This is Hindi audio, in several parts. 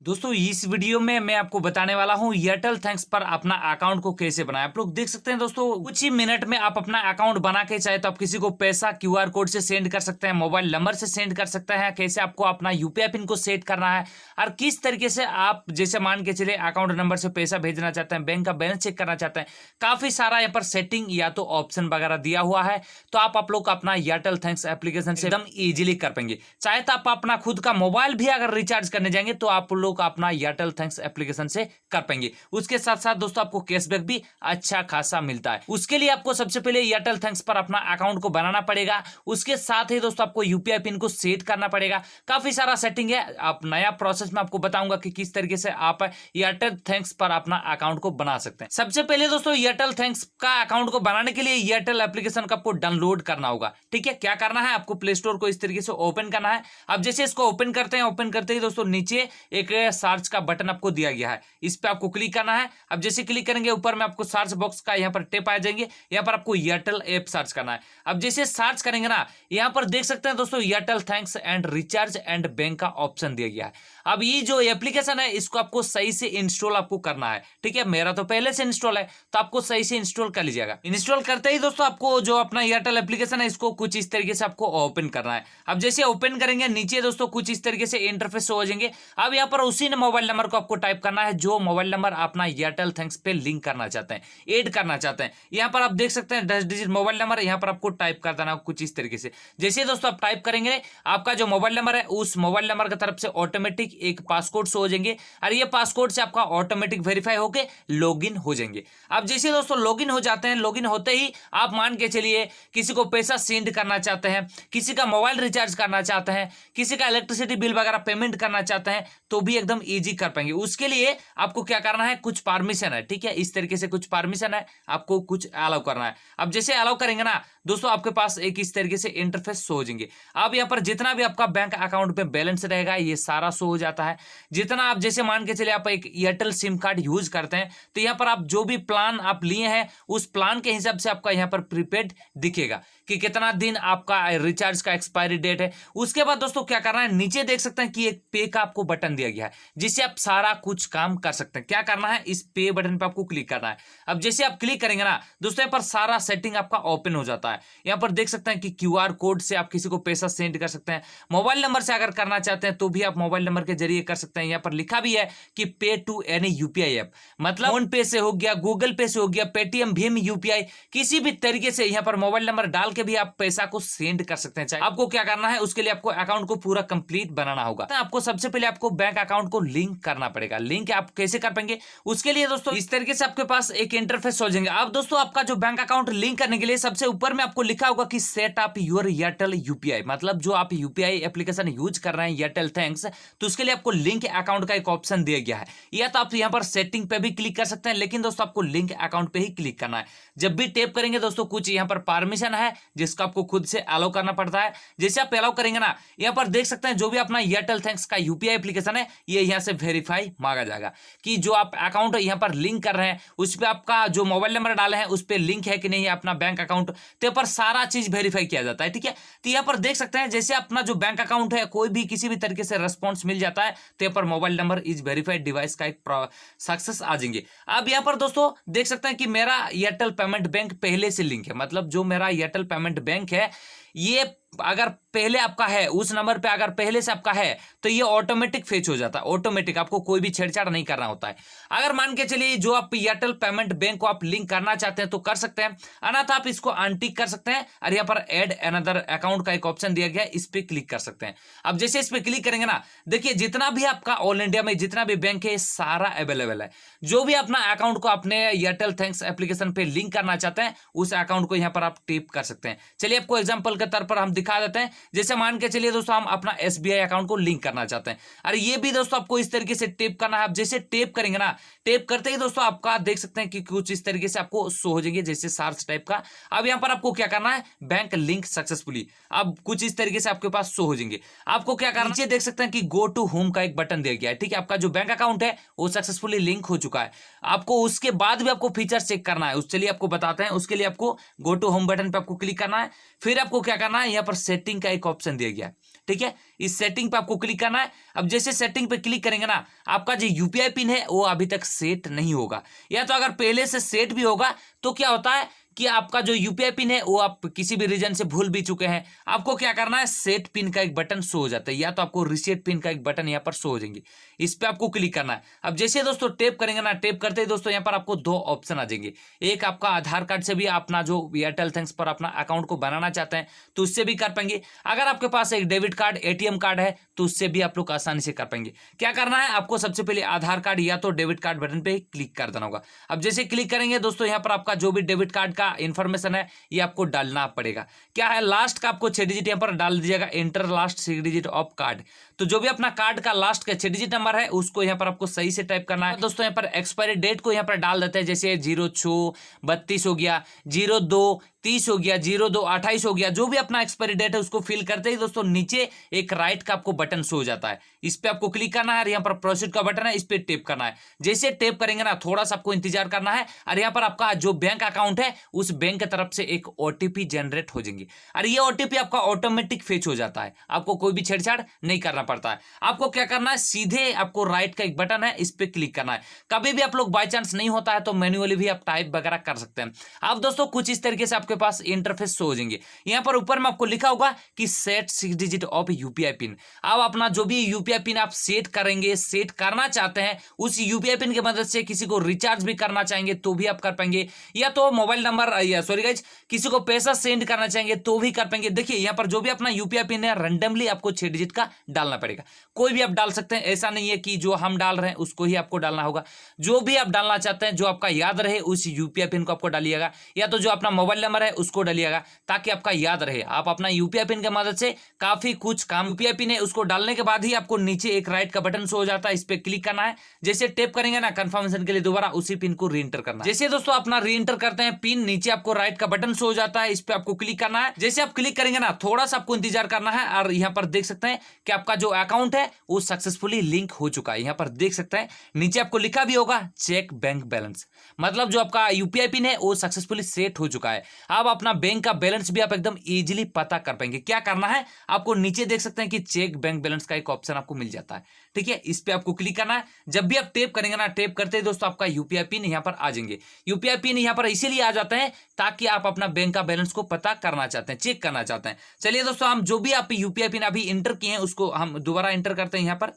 दोस्तों इस वीडियो में मैं आपको बताने वाला हूं एयरटेल थैंक्स पर अपना अकाउंट को कैसे बनाएं। आप लोग देख सकते हैं दोस्तों, कुछ ही मिनट में आप अपना अकाउंट बना के चाहे तो आप किसी को पैसा क्यूआर कोड से सेंड कर सकते हैं, मोबाइल नंबर से सेंड कर सकते हैं। कैसे आपको अपना यूपीआई पिन को सेट करना है और किस तरीके से आप जैसे मान के चले अकाउंट नंबर से पैसा भेजना चाहते हैं, बैंक का बैलेंस चेक करना चाहते हैं, काफी सारा यहाँ पर सेटिंग या तो ऑप्शन वगैरह दिया हुआ है। तो आप लोग अपना एयरटेल थैंक्स एप्लीकेशन से एकदम इजीली कर पाएंगे। चाहे तो आप अपना खुद का मोबाइल भी अगर रिचार्ज करने जाएंगे तो आप लोग अपना एयरटेल थैंक्स एप्लीकेशन से कर पाएंगे। उसके साथ साथ दोस्तों आपको कैशबैक भी अच्छा खासा मिलता है। उसके लिए आपको सबसे पहले एयरटेल थैंक्स पर अपना अकाउंट को बनाना पड़ेगा। उसके साथ ही दोस्तों आपको यूपीआई पिन को सेट करना पड़ेगा। काफी सारा सेटिंग है। आप नया प्रोसेस में आपको बताऊंगा कि किस तरीके से आप एयरटेल थैंक्स पर अपना अकाउंट को बना सकते हैं। सबसे पहले दोस्तों एयरटेल थैंक्स का अकाउंट को बनाने के लिए एयरटेल एप्लीकेशन को आपको डाउनलोड करना होगा। ठीक है, क्या करना है, आपको प्ले स्टोर को इस तरीके से ओपन करना है। अब जैसे इसको ओपन करते हैं, ओपन करते ही दोस्तों नीचे एक सर्च का बटन आपको दिया गया है, इस पे आपको क्लिक करना है। अब जैसे क्लिक करेंगे ऊपर में आपको सर्च बॉक्स का यहाँ पर टेप आ जाएंगे, यहाँ पर आपको एयरटेल ऐप सर्च करना है। अब जैसे सर्च करेंगे ना, यहाँ पर देख सकते हैं दोस्तों Airtel thanks and recharge and bank का ऑप्शन दिया गया है। अब ये जो एप्लीकेशन है इसको आपको सही से इंस्टॉल आपको करना है। ठीक है, मेरा तो पहले से इंस्टॉल है तो आपको सही से इंस्टॉल कर लीजिएगा। इंस्टॉल करते ही दोस्तों आपको जो अपना एयरटेल एप्लीकेशन है इसको कुछ इस तरीके से आपको ओपन करना है। अब जैसे ओपन करेंगे नीचे दोस्तों कुछ इस तरीके से इंटरफेस हो जाएंगे। अब यहाँ पर उसी मोबाइल नंबर को आपको टाइप करना है जो मोबाइल नंबर अपना एयरटेल थैंक्स पे लिंक करना चाहते हैं, ऐड करना चाहते हैं। यहाँ पर आप देख सकते हैं 10 डिजिट मोबाइल नंबर, यहाँ पर आपको टाइप कर देना कुछ इस तरीके से। जैसे दोस्तों आप टाइप करेंगे आपका जो मोबाइल नंबर है उस मोबाइल नंबर की तरफ से ऑटोमेटिक एक पासकोड हो जाएंगे और ये पासकोड से आपका ऑटोमेटिक वेरीफाई होके लॉगिन हो जाएंगे। अब जैसे दोस्तों लॉगिन हो जाते हैं, लॉगिन होते ही आप मान के चलिए किसी को पैसा सेंड करना चाहते हैं, किसी का मोबाइल रिचार्ज करना चाहते हैं, किसी का इलेक्ट्रिसिटी बिल वगैरह पेमेंट करना चाहते हैं तो भी एकदम इजी कर पाएंगे। उसके लिए आपको क्या करना है, कुछ परमिशन है। ठीक है, इस तरीके से कुछ परमिशन है, आपको कुछ अलाउ करना है। अब जैसे अलाउ करेंगे ना दोस्तों आपके पास एक इस तरीके से इंटरफेस शो हो जाएंगे। अब यहाँ पर जितना भी आपका बैंक अकाउंट पे बैलेंस रहेगा ये सारा शो हो जाता है। जितना आप जैसे मान के चलिए आप एक एयरटेल सिम कार्ड यूज करते हैं तो यहाँ पर आप जो भी प्लान आप लिए हैं उस प्लान के हिसाब से आपका यहाँ पर प्रीपेड दिखेगा कि कितना दिन आपका रिचार्ज का एक्सपायरी डेट है। उसके बाद दोस्तों क्या करना है, नीचे देख सकते हैं कि एक पे का आपको बटन दिया गया है जिससे आप सारा कुछ काम कर सकते हैं। क्या करना है, इस पे बटन पे आपको क्लिक करना है। अब जैसे आप क्लिक करेंगे ना दोस्तों यहाँ पर सारा सेटिंग आपका ओपन हो जाता है। यहाँ पर देख सकते हैं कि क्यूआर कोड से आप किसी को पैसा सेंड कर सकते हैं, मोबाइल नंबर से अगर करना चाहते हैं तो भी आप मोबाइल नंबर के जरिए कर सकते हैं। यहाँ पर लिखा भी है कि पे टू एनी यूपीआई ऐप, मतलब फोन पे से हो गया, गूगल पे से हो गया, पेटीएम भीम यूपीआई, किसी भी तरीके से यहाँ पर मोबाइल नंबर डाल के भी आप पैसा को सेंड कर सकते हैं। आपको क्या करना है, उसके लिए आपको अकाउंट को पूरा कंप्लीट बनाना होगा। आपको सबसे पहले आपको बैंक अकाउंट को लिंक करना पड़ेगा। लिंक आप कैसे कर पाएंगे, उसके लिए दोस्तों इस तरीके से आपके पास एक इंटरफेस हो जाएंगे। अब दोस्तों आपका जो बैंक अकाउंट लिंक करने के लिए सबसे ऊपर में आपको लिखा होगा कि set up your Airtel UPI, मतलब जो आप यूपीआई एप्लीकेशन यूज कर रहे हैं एयरटेल थैंक्स, तो उसके लिए आपको लिंक अकाउंट का एक ऑप्शन दिया गया है। या तो आप यहाँ पर सेटिंग पे भी क्लिक कर सकते हैं, लेकिन दोस्तों आपको लिंक अकाउंट पे ही क्लिक करना है। जब भी टैप करेंगे दोस्तों कुछ यहाँ पर परमिशन है जिसका आपको खुद से अलाउ करना पड़ता है। जैसे आप अलाउ करेंगे ना यहाँ पर देख सकते हैं जो भी अपना एयरटेल थैंक्स का यूपीआई एप्लीकेशन है ये यहाँ से वेरीफाई मांगा जाएगा कि जो आप अकाउंट यहाँ पर लिंक कर रहे हैं उस पर आपका जो मोबाइल नंबर डाले हैं उस पर लिंक है कि नहीं है अपना बैंक अकाउंट, तो पर सारा चीज वेरीफाई किया जाता है। ठीक है, तो यहाँ पर देख सकते हैं जैसे अपना जो बैंक अकाउंट है कोई भी किसी भी तरीके से रेस्पॉन्स मिल जाता है तो यहाँ पर mobile number is verified device का एक सक्सेस आ जाएंगे। अब यहाँ पर दोस्तों देख सकते हैं कि मेरा एयरटेल पेमेंट बैंक पहले से लिंक है, मतलब जो मेरा एयरटेल पेमेंट बैंक है ये अगर पहले आपका है उस नंबर पे अगर पहले से आपका है तो ये ऑटोमेटिक फेच हो जाता है, ऑटोमेटिक, आपको कोई भी छेड़छाड़ नहीं करना होता है। अगर मान के चलिए जो आप एयरटेल पेमेंट बैंक को आप लिंक करना चाहते हैं तो कर सकते हैं, अनाथ आप इसको अनटिक कर सकते हैं और यहाँ पर ऐड अनदर अकाउंट का एक ऑप्शन दिया गया है, इस पे क्लिक कर सकते हैं। अब जैसे इस पे क्लिक करेंगे ना देखिए जितना भी आपका ऑल इंडिया में जितना भी बैंक है सारा अवेलेबल है। जो भी अपना अकाउंट को अपने एयरटेल थैंक्स एप्लीकेशन पे लिंक करना चाहते हैं उस अकाउंट को यहाँ पर आप टिप कर सकते हैं। चलिए आपको एग्जाम्पल के तौर पर हम दिखा देते हैं। जैसे मान के चलिए दोस्तों हम अपना एसबीआई अकाउंट को लिंक करना चाहते हैं और ये भी दोस्तों आपको इस तरीके से टेप करना है। आप जैसे टेप करेंगे ना, टेप करते ही दोस्तों आपका देख सकते हैं कि कुछ इस तरीके से आपको शो हो जाएंगे जैसे सार्च टाइप का। अब यहाँ पर आपको क्या करना है, बैंक लिंक सक्सेसफुली, अब कुछ इस तरीके से आपके पास शो हो जाएंगे। आपको क्या करना, नीचे देख सकते हैं कि गो टू होम का एक बटन दिया गया है। ठीक है, आपका जो बैंक अकाउंट है वो सक्सेसफुली लिंक हो चुका है। आपको उसके बाद भी आपको फीचर चेक करना है, चलिए आपको बताते हैं। उसके लिए आपको गो टू होम बटन पे आपको क्लिक करना है, फिर आपको क्या करना है यहाँ पर सेटिंग का एक ऑप्शन दिया गया है, ठीक है, इस सेटिंग पे आपको क्लिक करना है। अब जैसे सेटिंग पे क्लिक करेंगे ना, आपका जो यूपीआई पिन है वो अभी तक सेट नहीं होगा, या तो अगर पहले से सेट भी होगा तो क्या होता है कि आपका जो यूपीआई पिन है वो आप किसी भी रीजन से भूल भी चुके हैं, आपको क्या करना है, सेट पिन का एक बटन शो हो जाता है, या तो आपको रीसेट पिन का एक बटन यहाँ पर शो हो जाएंगे, इस पे आपको क्लिक करना है। अब जैसे दोस्तों टैप करेंगे ना, टैप करते ही दोस्तों यहाँ पर आपको दो ऑप्शन आ जाएंगे। एक आपका आधार कार्ड से भी अपना जो एयरटेल थैंक्स पर अपना अकाउंट को बनाना चाहते हैं तो उससे भी कर पाएंगे, अगर आपके पास एक डेबिट कार्ड एटीएम कार्ड है तो उससे भी आप लोग आसानी से कर पाएंगे। क्या करना है, आपको सबसे पहले आधार कार्ड या तो डेबिट कार्ड बटन पे क्लिक कर देना होगा। अब जैसे क्लिक करेंगे दोस्तों, यहाँ पर आपका जो भी डेबिट कार्ड का इंफॉर्मेशन है ये आपको डालना पड़ेगा। क्या है, लास्ट का आपको 6 डिजिट यहाँ पर डाल दीजिएगा, enter last 6 digit of card. तो जो भी अपना कार्ड का लास्ट का 6 डिजिट नंबर है उसको यहाँ पर आपको सही से टाइप करना है। दोस्तों यहाँ पर एक्सपायरी डेट को यहाँ पर डाल देते हैं, जैसे 06/32 हो गया, 02/30 हो गया, 02/28 हो गया, जो भी अपना एक्सपायरी डेट है उसको फिल करते ही दोस्तों नीचे एक राइट का आपको बटन शो हो जाता है, इस पे आपको क्लिक करना है और यहाँ पर प्रोसीड का बटन है, इस पे टैप करना है। जैसे टैप करेंगे ना, थोड़ा सा आपको इंतजार करना है और यहाँ पर आपका जो बैंक अकाउंट है उस बैंक की तरफ से एक ओटीपी जनरेट हो जाएंगी और ये ओटीपी आपका ऑटोमेटिक फेच हो जाता है, आपको कोई भी छेड़छाड़ नहीं करना पड़ता है। आपको क्या करना है, सीधे आपको राइट का एक बटन है इस पे क्लिक करना है। कभी भी आप लोग बाय चांस नहीं होता है तो मैन्युअली भी आप टाइप वगैरह कर सकते हैं। आप दोस्तों कुछ इस तरीके से आपके पास इंटरफेस शो हो जाएंगे। यहाँ पर ऊपर में आपको लिखा होगा कि set 6 digit of UPI pin. अब अपना जो भी यूपीआई पिन आप सेट करेंगे, सेट करना चाहते हैं, उस यूपीआई पिन की मदद से किसी को रिचार्ज भी करना चाहेंगे तो भी आप कर पाएंगे, या तो मोबाइल नंबर या सॉरी गाइज किसी को पैसा सेंड करना चाहेंगे तो भी कर पाएंगे। देखिए यहाँ पर जो भी अपना यूपीआई पिन है रैंडमली आपको 6 डिजिट का डालना पड़ेगा, कोई भी आप डाल सकते हैं, ऐसा नहीं है कि जो हम डाल रहे हैं उसको ही आपको डालना होगा। जो भी आप डालना चाहते हैं, जो आपका याद रहे उस यूपीआई पिन को आपको डालिएगा, या तो जो अपना मोबाइल नंबर है उसको डालिएगा ताकि आपका याद रहे। आप अपना यूपीआई पिन की मदद से काफी कुछ काम, यूपीआई पिन है उसको डालने के बाद ही आपको नीचे एक राइट का बटन शो हो जाता है, इस पे क्लिक करना है। जैसे टैप करेंगे ना, कंफर्मेशन के लिए दोबारा उसी पिन को री एंटर करना है। जैसे दोस्तों अपना री एंटर करते हैं पिन, नीचे आपको राइट का बटन शो हो जाता है, इस पे आपको क्लिक करना है। जैसे आप क्लिक करेंगे ना, थोड़ा सा आपको इंतजार करना है और यहाँ पर देख सकते हैं कि आपका जो अकाउंट है वो सक्सेसफुली लिंक हो चुका है। यहाँ पर देख सकते हैं नीचे आपको लिखा भी होगा चेक बैंक बैलेंस, मतलब जो आपका यूपीआई पिन है वो सक्सेसफुली सेट हो चुका है। अब अपना बैंक का बैलेंस भी आप एकदम इजीली पता कर पाएंगे। क्या करना है, आपको नीचे देख सकते हैं कि चेक बैंक बैलेंस का एक ऑप्शन आपको मिल जाता है, ठीक है, इस पे आपको क्लिक करना है। जब भी आप टैप करेंगे ना, टैप करते ही दोस्तों आपका यूपीआई पिन यहाँ पर आ जाएंगे। यूपीआई पिन यहाँ पर इसीलिए आ जाते हैं ताकि आप अपना बैंक का बैलेंस को पता करना चाहते हैं, चेक करना चाहते हैं। चलिए दोस्तों, हम जो भी आप यूपीआई पिन अभी इंटर किए हैं उसको हम दोबारा इंटर करते हैं। यहाँ पर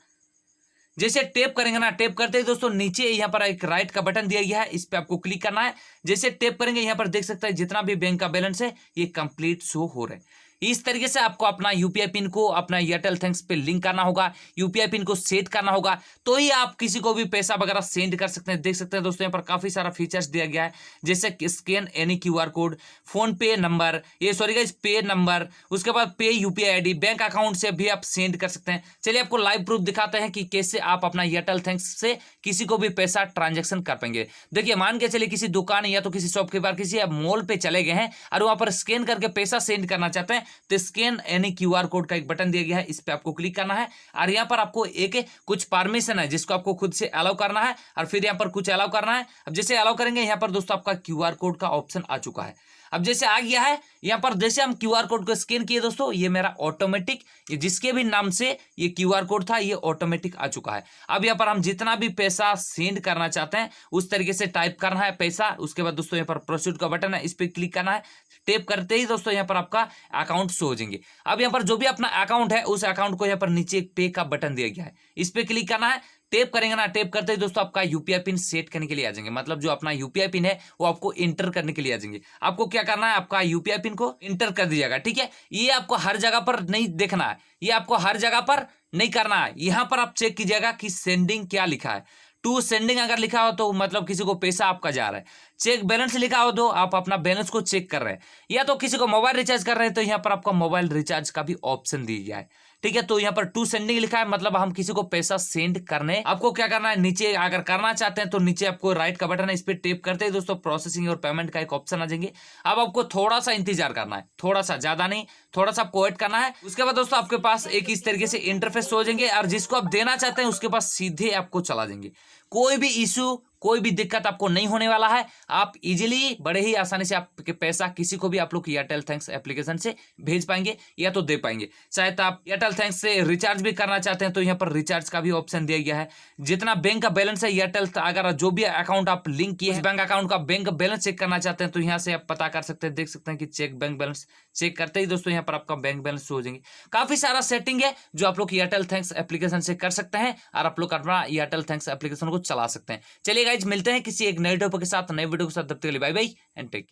जैसे टैप करेंगे ना, टैप करते ही दोस्तों नीचे यहाँ पर एक राइट का बटन दिया गया है, इस पे आपको क्लिक करना है। जैसे टैप करेंगे यहाँ पर देख सकते हैं जितना भी बैंक का बैलेंस है ये कंप्लीट शो हो रहा है। इस तरीके से आपको अपना यूपीआई पिन को अपना एयरटेल थैंक्स पे लिंक करना होगा, यूपीआई पिन को सेट करना होगा, तो ही आप किसी को भी पैसा वगैरह सेंड कर सकते हैं। देख सकते हैं दोस्तों यहाँ पर काफी सारा फीचर्स दिया गया है, जैसे scan any QR code, phone पे नंबर, ये सॉरी गाइस पे नंबर, उसके बाद पे यूपीआई आईडी, बैंक अकाउंट से भी आप सेंड कर सकते हैं। चलिए आपको लाइव प्रूफ दिखाते हैं कि कैसे आप अपना एयरटेल थैंक्स से किसी को भी पैसा ट्रांजेक्शन कर पाएंगे। देखिए मान के चलिए किसी दुकान या तो किसी शॉप के बाहर किसी मॉल पे चले गए हैं और वहां पर स्कैन करके पैसा सेंड करना चाहते हैं, तो स्कैन एनी क्यूआर कोड का एक बटन दिया गया है, इस पे आपको क्लिक करना है और यहाँ पर आपको एक कुछ परमिशन है जिसको आपको खुद से अलाउ करना है और फिर यहाँ पर कुछ अलाउ करना है। अब जैसे अलाउ करेंगे यहाँ पर दोस्तों आपका क्यूआर कोड का ऑप्शन आ चुका है। अब जैसे आ गया है यहाँ पर, जैसे हम क्यूआर कोड को स्कैन किए दोस्तों, ये मेरा ऑटोमेटिक, ये जिसके भी नाम से ये क्यूआर कोड था ये ऑटोमेटिक आ चुका है। अब यहाँ पर हम जितना भी पैसा सेंड करना चाहते हैं उस तरीके से टाइप करना है पैसा। उसके बाद दोस्तों यहाँ पर प्रोसीड का बटन है, इस पर क्लिक करना है। टैप करते ही दोस्तों यहाँ पर आपका अकाउंट शो हो जाएंगे। अब यहाँ पर जो भी अपना अकाउंट है उस अकाउंट को यहाँ पर नीचे एक पे का बटन दिया गया है, इस पे क्लिक करना है। टैप करेंगे ना, टैप करते ही दोस्तों आपका यूपीआई पिन सेट करने के लिए आ जाएंगे, मतलब जो अपना यूपीआई पिन है वो आपको इंटर करने के लिए आ जाएंगे। आपको क्या करना है, आपका यूपीआई पिन को इंटर कर दीजिएगा, ठीक है। ये आपको हर जगह पर नहीं देखना है, ये आपको हर जगह पर नहीं करना है। यहाँ पर आप चेक कीजिएगा कि सेंडिंग क्या लिखा है। टू सेंडिंग अगर लिखा हो तो मतलब किसी को पैसा आपका जा रहा है। चेक बैलेंस लिखा हो तो आप अपना बैलेंस को चेक कर रहे हैं, या तो किसी को मोबाइल रिचार्ज कर रहे हैं तो यहाँ पर आपका मोबाइल रिचार्ज का भी ऑप्शन दिया गया है, ठीक है। तो यहाँ पर टू सेंडिंग लिखा है, मतलब हम किसी को पैसा सेंड करने। आपको क्या करना है, नीचे अगर करना चाहते हैं तो नीचे आपको राइट का बटन है, इस पे टैप करते ही दोस्तों प्रोसेसिंग और पेमेंट का एक ऑप्शन आ जाएंगे। अब आपको थोड़ा सा इंतजार करना है, थोड़ा सा, ज्यादा नहीं, थोड़ा सा आपको वेट करना है। उसके बाद दोस्तों आपके पास एक इस तरीके से इंटरफेस हो जाएंगे और जिसको आप देना चाहते हैं उसके पास सीधे आपको चला जाएंगे। कोई भी इशू, कोई भी दिक्कत आपको नहीं होने वाला है। आप इजीली बड़े ही आसानी से आपके पैसा किसी को भी आप लोग एयरटेल थैंक्स एप्लीकेशन से भेज पाएंगे या तो दे पाएंगे। चाहे तो आप एयरटेल थैंक्स से रिचार्ज भी करना चाहते हैं तो यहाँ पर रिचार्ज का भी ऑप्शन दिया गया है। जितना बैंक का बैलेंस है एयरटेल, अगर जो भी अकाउंट आप लिंक किए हैं बैंक अकाउंट का बैंक बैलेंस चेक करना चाहते हैं तो यहाँ से आप पता कर सकते हैं। देख सकते हैं कि चेक बैंक बैलेंस, चेक करते ही दोस्तों यहाँ पर आपका बैंक बैलेंस हो जाएंगे। काफी सारा सेटिंग है जो आप लोग एयरटेल थैंक्स एप्लीकेशन से कर सकते हैं और आप लोग अपना एयरटेल थैंक्स एप्लीकेशन को चला सकते हैं। चलिए गाइज, मिलते हैं किसी एक नए टॉपिक के साथ, नए वीडियो के साथ। तब तक के लिए bye bye and take care.